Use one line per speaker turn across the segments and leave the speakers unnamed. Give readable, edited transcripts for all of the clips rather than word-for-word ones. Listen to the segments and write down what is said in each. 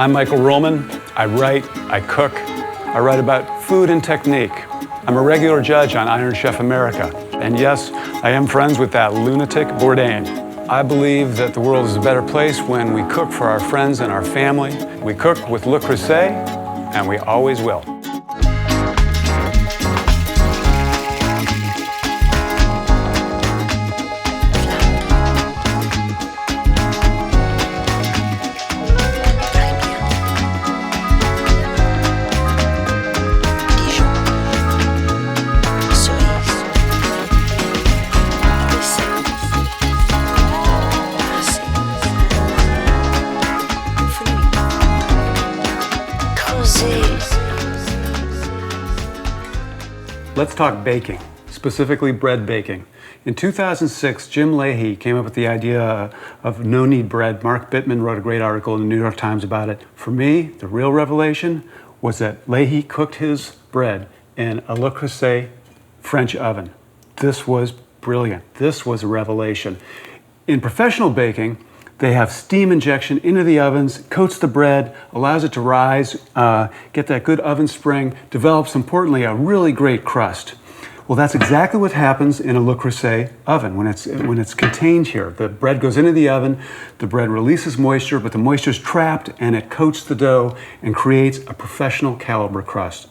I'm Michael Ruhlman. I write, I cook, I write about food and technique. I'm a regular judge on Iron Chef America. And yes, I am friends with that lunatic Bourdain. I believe that the world is a better place when we cook for our friends and our family. We cook with Le Creuset, and we always will. Let's talk baking, specifically bread baking. In 2006, Jim Leahy came up with the idea of no-knead bread. Mark Bittman wrote a great article in the New York Times about it. For me, the real revelation was that Leahy cooked his bread in a Le Creuset French oven. This was brilliant. This was a revelation. In professional baking, they have steam injection into the ovens, coats the bread, allows it to rise, get that good oven spring, develops, importantly, a really great crust. Well, that's exactly what happens in a Le Creuset oven when it's contained here. The bread goes into the oven, the bread releases moisture, but the moisture is trapped and it coats the dough and creates a professional caliber crust.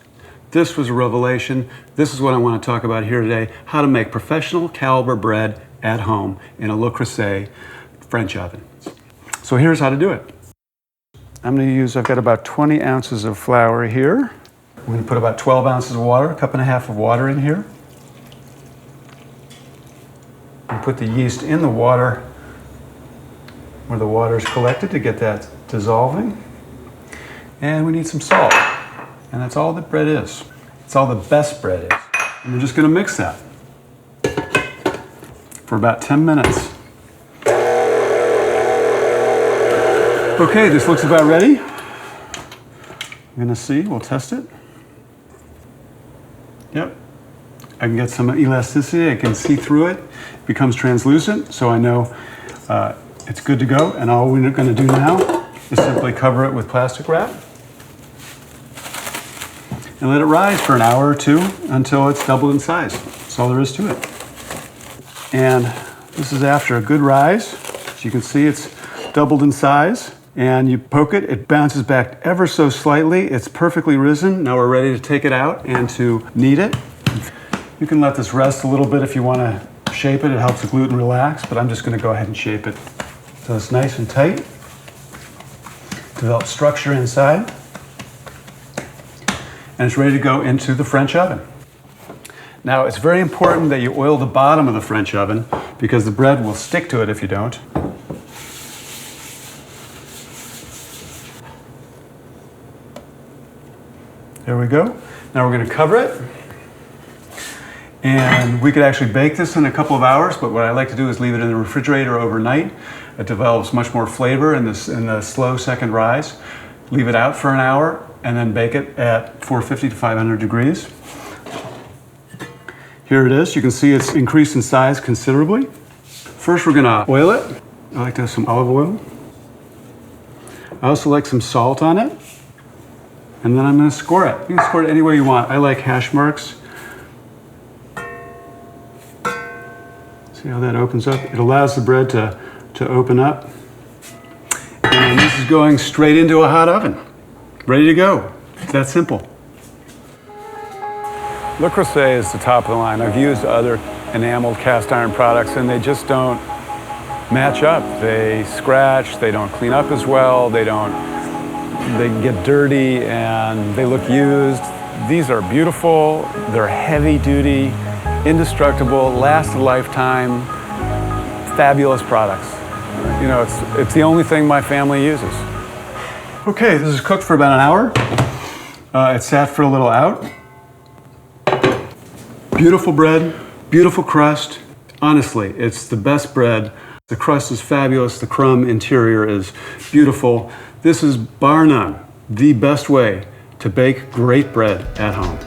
This was a revelation. This is what I want to talk about here today, how to make professional caliber bread at home in a Le Creuset French oven. So here's how to do it. I've got about 20 ounces of flour here. I'm going to put about 12 ounces of water, a cup and a half of water in here. And put the yeast in the water where the water is collected to get that dissolving. And we need some salt. And that's all that bread is. It's all the best bread is. And we're just going to mix that for about 10 minutes. Okay, this looks about ready. I'm gonna see, we'll test it. Yep, I can get some elasticity, I can see through it. It becomes translucent, so I know it's good to go. And all we're gonna do now is simply cover it with plastic wrap and let it rise for an hour or two until it's doubled in size. That's all there is to it. And this is after a good rise. As you can see, it's doubled in size. And you poke it, it bounces back ever so slightly. It's perfectly risen. Now we're ready to take it out and to knead it. You can let this rest a little bit if you want to shape it. It helps the gluten relax, but I'm just going to go ahead and shape it so it's nice and tight. Develop structure inside. And it's ready to go into the French oven. Now it's very important that you oil the bottom of the French oven because the bread will stick to it if you don't. There we go. Now we're going to cover it. And we could actually bake this in a couple of hours, but what I like to do is leave it in the refrigerator overnight. It develops much more flavor in the slow second rise. Leave it out for an hour and then bake it at 450 to 500 degrees. Here it is. You can see it's increased in size considerably. First we're going to oil it. I like to have some olive oil. I also like some salt on it. And then I'm going to score it. You can score it any way you want. I like hash marks. See how that opens up? It allows the bread to open up. And this is going straight into a hot oven. Ready to go. It's that simple. Le Creuset is the top of the line. I've used other enameled cast iron products and they just don't match up. They scratch, they don't clean up as well, they get dirty and they look used. These are beautiful, they're heavy duty, indestructible, last a lifetime, fabulous products. You know, it's the only thing my family uses. Okay, this is cooked for about an hour. It sat for a little out. Beautiful bread, beautiful crust. Honestly, it's the best bread. The crust is fabulous, the crumb interior is beautiful. This is, bar none, the best way to bake great bread at home.